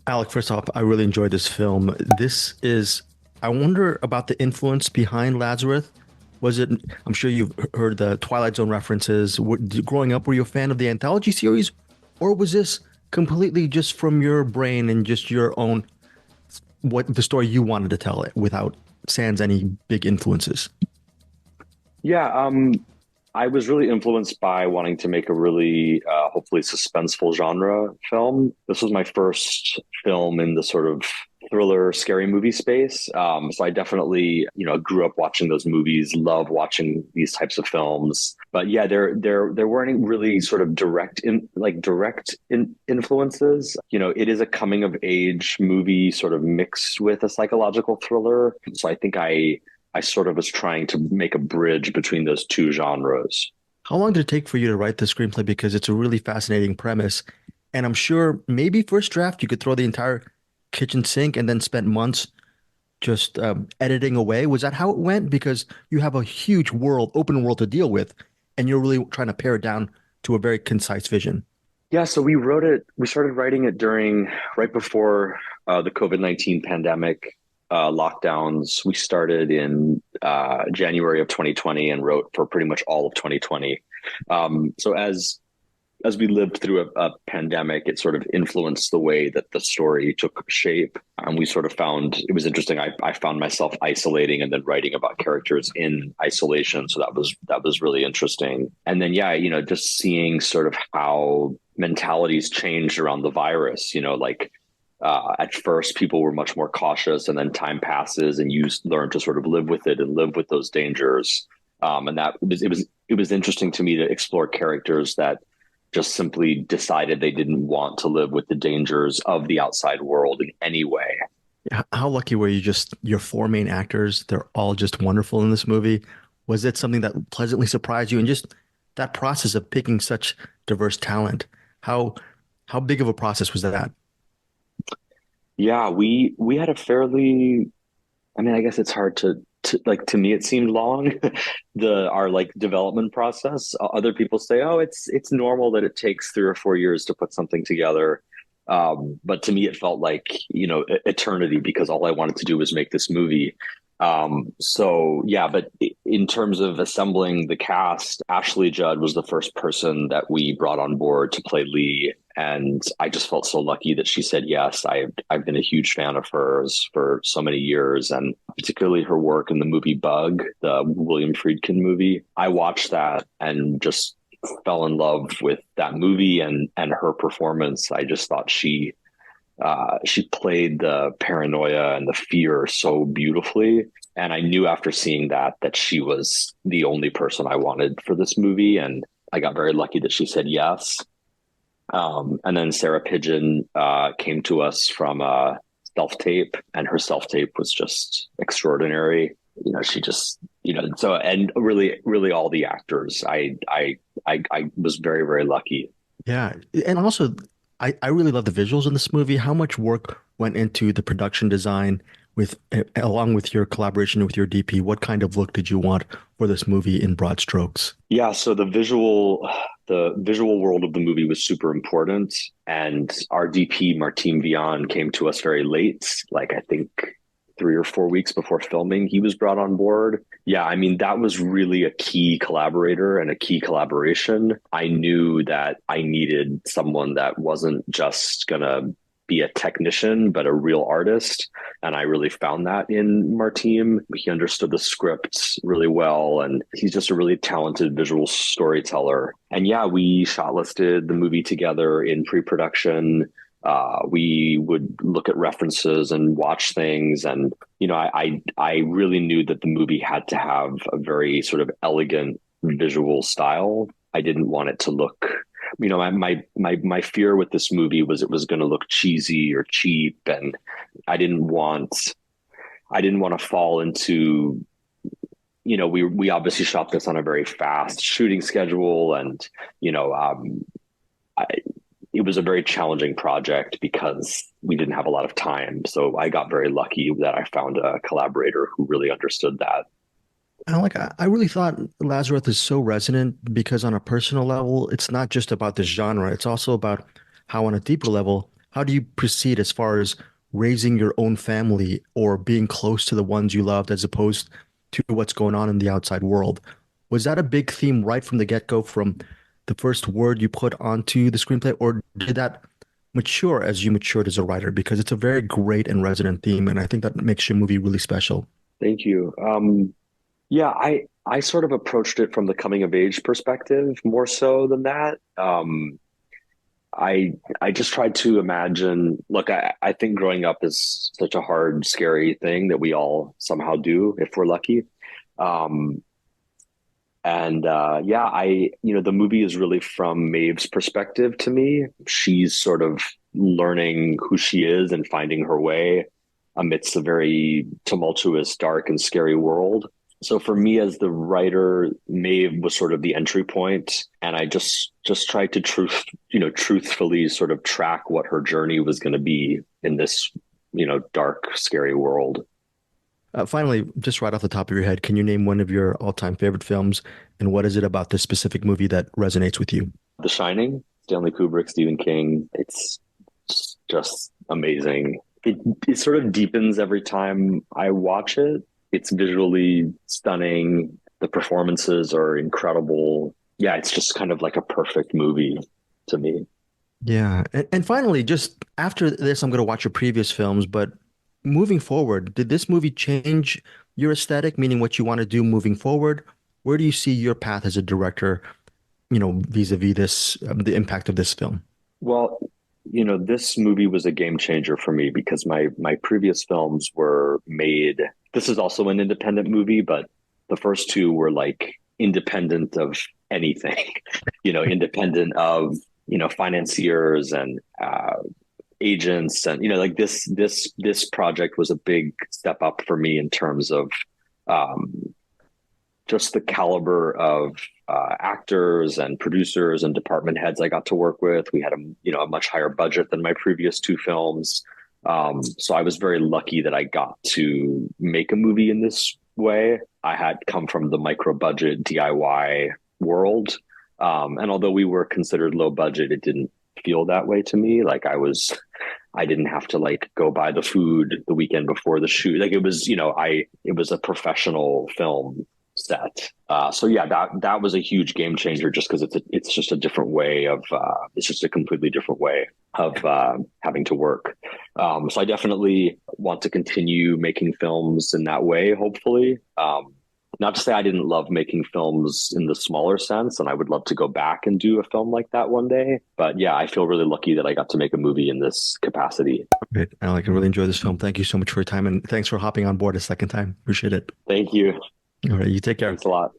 Alec, first off, I really enjoyed this film. I wonder about the influence behind Lazareth. Was it, I'm sure you've heard the Twilight Zone references. Growing up, were you a fan of the anthology series? Or was this completely just from your brain and just your own, what the story you wanted to tell it without sans any big influences? Yeah, I was really influenced by wanting to make a really, hopefully suspenseful genre film. This was my first film in the sort of thriller, scary movie space. So I definitely, grew up watching those movies, love watching these types of films. But yeah, there weren't really sort of direct influences. It is a coming of age movie, sort of mixed with a psychological thriller. So I sort of was trying to make a bridge between those two genres. How long did it take for you to write the screenplay? Because it's a really fascinating premise. And I'm sure maybe first draft, you could throw the entire kitchen sink and then spent months just editing away? Was that how it went? Because you have a huge world, open world to deal with, and you're really trying to pare it down to a very concise vision. Yeah, so we started writing it right before the COVID-19 pandemic lockdowns. We started in January of 2020 and wrote for pretty much all of 2020. So as we lived through a pandemic, it sort of influenced the way that the story took shape. And we sort of found it was interesting. I found myself isolating and then writing about characters in isolation. So that was really interesting. And then yeah, just seeing sort of how mentalities changed around the virus. Like at first people were much more cautious, and then time passes and you learn to sort of live with it and live with those dangers. And it was interesting to me to explore characters that just simply decided they didn't want to live with the dangers of the outside world in any way. How lucky were you? Just your four main actors, they're all just wonderful in this movie. Was it something that pleasantly surprised you? And just that process of picking such diverse talent, how how big of a process was that? Yeah, we had a fairly, I mean, I guess it's hard to like, to me it seemed long, the our like development process. Other people say, oh, it's normal that it takes 3 or 4 years to put something together. But to me it felt like, eternity, because all I wanted to do was make this movie. So yeah, but in terms of assembling the cast, Ashley Judd was the first person that we brought on board to play Lee. And I just felt so lucky that she said yes. I've been a huge fan of hers for so many years, and particularly her work in the movie Bug, the William Friedkin movie. I watched that and just fell in love with that movie and her performance. I just thought she played the paranoia and the fear so beautifully. And I knew after seeing that she was the only person I wanted for this movie. And I got very lucky that she said yes. And then Sarah Pidgeon came to us from self tape, and her self tape was just extraordinary. She just, so, and really, really all the actors. I was very, very lucky. Yeah. And also, I really love the visuals in this movie. How much work went into the production design with along with your collaboration with your DP? What kind of look did you want for this movie in broad strokes? Yeah, so the visual world of the movie was super important, and our DP Martin Vian came to us very late, like I think 3 or 4 weeks before filming. He was brought on board. Yeah, I mean that was really a key collaborator and a key collaboration. I knew that I needed someone that wasn't just gonna be a technician, but a real artist. And I really found that in Martim. He understood the script really well, and he's just a really talented visual storyteller. And yeah, we shortlisted the movie together in pre-production. We would look at references and watch things, and I really knew that the movie had to have a very sort of elegant visual style. I didn't want it to look, my fear with this movie was it was going to look cheesy or cheap, and I didn't want I didn't want to fall into, we obviously shot this on a very fast shooting schedule, and you know I, it was a very challenging project because we didn't have a lot of time. So I got very lucky that I found a collaborator who really understood that. I really thought Lazarus is so resonant because on a personal level, it's not just about the genre. It's also about how on a deeper level, how do you proceed as far as raising your own family or being close to the ones you loved as opposed to what's going on in the outside world? Was that a big theme right from the get-go, from the first word you put onto the screenplay, or did that mature as you matured as a writer? Because it's a very great and resonant theme, and I think that makes your movie really special. Thank you. Yeah, I sort of approached it from the coming of age perspective more so than that. I just tried to imagine, look, I think growing up is such a hard, scary thing that we all somehow do if we're lucky. Um, and yeah, the movie is really from Maeve's perspective to me. She's sort of learning who she is and finding her way amidst a very tumultuous, dark, and scary world. So for me as the writer, Maeve was sort of the entry point, and I just tried to truthfully sort of track what her journey was going to be in this, dark, scary world. Finally, just right off the top of your head, can you name one of your all-time favorite films, and what is it about this specific movie that resonates with you? The Shining, Stanley Kubrick, Stephen King. It's just amazing. It sort of deepens every time I watch it. It's visually stunning. The performances are incredible. Yeah, it's just kind of like a perfect movie to me. Yeah. And finally, just after this, I'm going to watch your previous films, but moving forward, did this movie change your aesthetic, meaning what you want to do moving forward? Where do you see your path as a director, vis-a-vis this, the impact of this film? Well, this movie was a game changer for me because my previous films were made. This is also an independent movie, but the first two were like independent of anything, independent of financiers and agents, and like this project was a big step up for me in terms of um, just the caliber of actors and producers and department heads I got to work with. We had a much higher budget than my previous two films, so I was very lucky that I got to make a movie in this way. I had come from the micro budget DIY world, and although we were considered low budget, it didn't feel that way to me. I didn't have to like go buy the food the weekend before the shoot. Like it was, it was a professional film set. So yeah, that was a huge game changer just because it's just a different way of it's just a completely different way of having to work. So I definitely want to continue making films in that way, hopefully. Not to say I didn't love making films in the smaller sense, and I would love to go back and do a film like that one day. But yeah, I feel really lucky that I got to make a movie in this capacity. Great. Alec, I really enjoyed this film. Thank you so much for your time, and thanks for hopping on board a second time. Appreciate it. Thank you. All right, you take care. Thanks a lot.